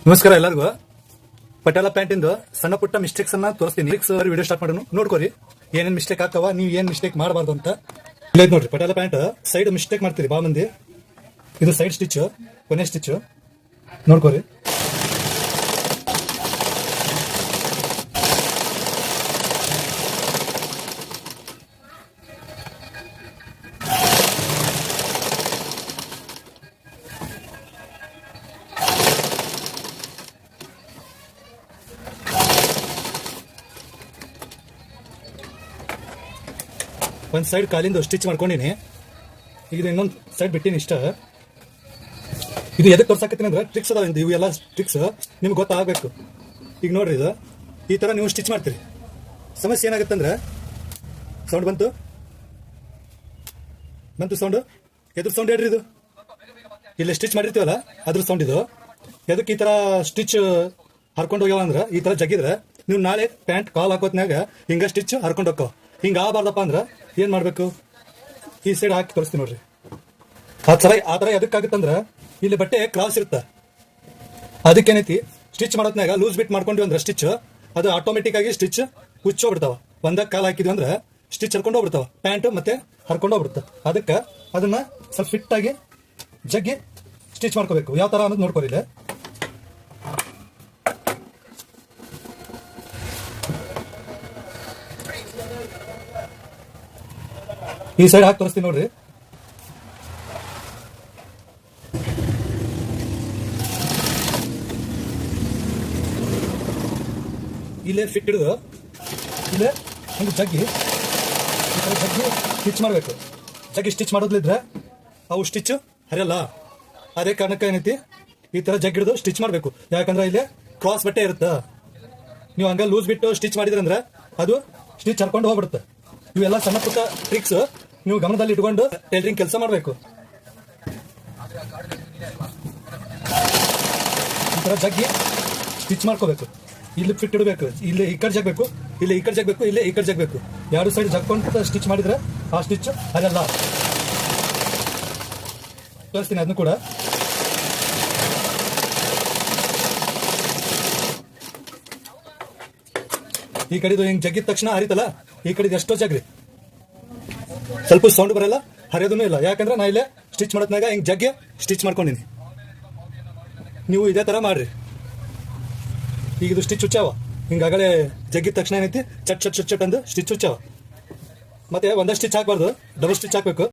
ನಮಸ್ಕಾರ ಎಲ್ಲರಿಗೂ. ಪಟೇಲ ಪ್ಯಾಂಟ್ ಇಂದು ಸಣ್ಣ ಪುಟ್ಟ ಮಿಸ್ಟೇಕ್ಸ್ ಅನ್ನ ತೋರಿಸ್ತೀನಿ. ವಿಡಿಯೋ ಸ್ಟಾರ್ಟ್ ಮಾಡೋಣ, ನೋಡ್ಕೋರಿ ಏನೇನ್ ಮಿಸ್ಟೇಕ್ ಆಗ್ತಾವ, ನೀವು ಏನ್ ಮಿಸ್ಟೇಕ್ ಮಾಡಬಾರ್ದು ಅಂತ. ಇಲ್ಲ ನೋಡ್ರಿ, ಪಟೇಲ ಪ್ಯಾಂಟ್ ಸೈಡ್ ಮಿಸ್ಟೇಕ್ ಮಾಡ್ತೀರಿ ಬಾ ಮಂದಿ. ಇದು ಸೈಡ್ ಸ್ಟಿಚ್, ಕೊನೆ ಸ್ಟಿಚ್ ನೋಡ್ಕೋರಿ. ಒಂದು ಸೈಡ್ ಕಾಲಿಂದ ಸ್ಟಿಚ್ ಮಾಡ್ಕೊಂಡಿನಿ. ಈಗ ಇನ್ನೊಂದು ಸೈಡ್ ಬಿಟ್ಟಿನಿ ಇಷ್ಟ. ಇದು ಎದಕ್ಕೆ ತೋರ್ಸಾಕತ್ತೀನಿ ಅಂದ್ರೆ ಟ್ರಿಕ್ಸ್ ಅದಾವ. ಇವು ಎಲ್ಲ ಟ್ರಿಕ್ಸ್ ನಿಮ್ಗೆ ಗೊತ್ತಾಗಬೇಕು. ಈಗ ನೋಡ್ರಿ, ಇದು ಈ ಥರ ನೀವು ಸ್ಟಿಚ್ ಮಾಡ್ತೀರಿ. ಸಮಸ್ಯೆ ಏನಾಗುತ್ತೆ ಅಂದ್ರೆ, ಸೌಂಡ್ ಬಂತು ಸೌಂಡು. ಎದ್ರ ಸೌಂಡ್ ಹೇಳ್ರಿ? ಇದು ಇಲ್ಲಿ ಸ್ಟಿಚ್ ಮಾಡಿರ್ತೀವಲ್ಲ ಅದ್ರ ಸೌಂಡ್ ಇದು. ಎದಕ್ಕೆ ಈ ಥರ ಸ್ಟಿಚ್ ಹರ್ಕೊಂಡು ಹೋಗ್ಯಾವ ಅಂದ್ರೆ, ಈ ಥರ ಜಗ್ಗಿದ್ರೆ ನೀವು ನಾಳೆ ಪ್ಯಾಂಟ್ ಕಾಲ್ ಹಾಕೋತ್ನಾಗ ಹಿಂಗೆ ಸ್ಟಿಚ್ ಹರ್ಕೊಂಡು ಹೋಗ್ತಾವ. ಹಿಂಗೆ ಆಗಬಾರ್ದಪ್ಪ ಅಂದ್ರೆ ಏನು ಮಾಡಬೇಕು? ಈ ಸೈಡ್ ಹಾಕಿ ತೋರಿಸ್ತೀನಿ ನೋಡ್ರಿ. ಆ ಥರ ಎದಕ್ಕಾಗುತ್ತಂದ್ರೆ, ಇಲ್ಲಿ ಬಟ್ಟೆ ಕ್ರಾಸ್ ಇರುತ್ತೆ. ಅದಕ್ಕೇನೈತಿ, ಸ್ಟಿಚ್ ಮಾಡೋತ್ನಾಗ ಲೂಸ್ ಬಿಟ್ ಮಾಡ್ಕೊಂಡ್ವಿ ಅಂದ್ರೆ ಸ್ಟಿಚ್ ಅದು ಆಟೋಮೆಟಿಕ್ ಆಗಿ ಸ್ಟಿಚ್ ಹುಚ್ಚೋಗ್ಬಿಡ್ತಾವ. ಒಂದಾಗ ಕಾಲ್ ಹಾಕಿದ್ವಿ ಅಂದ್ರೆ ಸ್ಟಿಚ್ ಹರ್ಕೊಂಡು ಹೋಗ್ಬಿಡ್ತಾವ, ಪ್ಯಾಂಟ್ ಮತ್ತೆ ಹರ್ಕೊಂಡು ಹೋಗ್ಬಿಡ್ತಾವ. ಅದಕ್ಕೆ ಅದನ್ನ ಸ್ವಲ್ಪ ಫಿಟ್ ಆಗಿ ಜಗ್ಗಿ ಸ್ಟಿಚ್ ಮಾಡ್ಕೋಬೇಕು. ಯಾವ ಥರ ಅನ್ನೋದು ನೋಡ್ಕೊರಿ. ಇಲ್ಲ ಈ ಸೈಡ್ ಹಾಕಿ ತೋರಿಸ್ತೀನಿ ನೋಡ್ರಿ. ಇಲ್ಲೇ ಫಿಟ್ ಹಿಡಿದು ಇಲ್ಲೇ ಒಂದು ಜಗ್ಗಿ ಸ್ಟಿಚ್ ಮಾಡಬೇಕು. ಜಗ್ಗಿ ಸ್ಟಿಚ್ ಮಾಡೋದ್ಲಿದ್ರೆ ಅವು ಸ್ಟಿಚ್ ಹರಿಯಲ್ಲ. ಅದೇ ಕಾರಣಕ್ಕೆ ಏನೈತಿ, ಈ ಥರ ಜಗ್ಗಿ ಹಿಡಿದು ಸ್ಟಿಚ್ ಮಾಡಬೇಕು. ಯಾಕಂದ್ರೆ ಇಲ್ಲಿ ಕ್ರಾಸ್ ಬಟ್ಟೆ ಇರುತ್ತೆ. ನೀವು ಹಂಗ ಲೂಸ್ ಬಿಟ್ಟು ಸ್ಟಿಚ್ ಮಾಡಿದ್ರಂದ್ರೆ ಅದು ಸ್ಟಿಚ್ ಹರ್ಕೊಂಡು ಹೋಗ್ಬಿಡುತ್ತೆ. ಇವೆಲ್ಲ ಸಣ್ಣ ಪುಟ್ಟ ಟ್ರಿಕ್ಸ್ ನೀವು ಗಮನದಲ್ಲಿ ಇಟ್ಕೊಂಡು ಟೈಲರಿಂಗ್ ಕೆಲಸ ಮಾಡಬೇಕು. ಈ ಥರ ಜಗ್ಗಿ ಸ್ಟಿಚ್ ಮಾಡ್ಕೋಬೇಕು. ಇಲ್ಲಿ ಫಿಟ್ ಇಡಬೇಕು. ಇಲ್ಲಿ ಈ ಕಡೆ ಜಗ್ಬೇಕು, ಇಲ್ಲಿ ಈ ಕಡೆ ಜಗ್ಬೇಕು, ಇಲ್ಲಿ ಈ ಕಡೆ ಜಗ್ಬೇಕು. ಎರಡು ಸೈಡ್ ಜಗ್ಕೊಂಡು ಸ್ಟಿಚ್ ಮಾಡಿದ್ರೆ ಆ ಸ್ಟಿಚ್ ಅದೆಲ್ಲ ತೋರಿಸ್ತೀನಿ. ಅದನ್ನು ಕೂಡ ಈ ಕಡೆದು ಹಿಂಗೆ ಜಗ್ಗಿದ ತಕ್ಷಣ ಹರಿತಲ್ಲ, ಈ ಕಡೆದು ಎಷ್ಟೋ ಜಗ್ರಿ ಸ್ವಲ್ಪ ಸೌಂಡ್ ಬರಲ್ಲ, ಹರಿಯೋದೂ ಇಲ್ಲ. ಯಾಕಂದ್ರೆ ನಾ ಇಲ್ಲೇ ಸ್ಟಿಚ್ ಮಾಡೋದ್ನಾಗ ಹಿಂಗೆ ಜಗ್ಗೆ ಸ್ಟಿಚ್ ಮಾಡ್ಕೊಂಡಿನಿ. ನೀವು ಇದೇ ಥರ ಮಾಡ್ರಿ. ಈಗ ಇದು ಸ್ಟಿಚ್ ಹುಚ್ಚಾವ, ಹಿಂಗಾಗಲೇ ಜಗ್ಗಿದ ತಕ್ಷಣ ಏನೈತಿ, ಚಟ್ ಚಟ್ ಚಟ್ ಚಟ್ ಅಂದು ಸ್ಟಿಚ್ ಹುಚ್ಚಾವ. ಮತ್ತೆ ಒಂದೇ ಸ್ಟಿಚ್ ಹಾಕ್ಬಾರ್ದು, ಡಬಲ್ ಸ್ಟಿಚ್ ಹಾಕ್ಬೇಕು.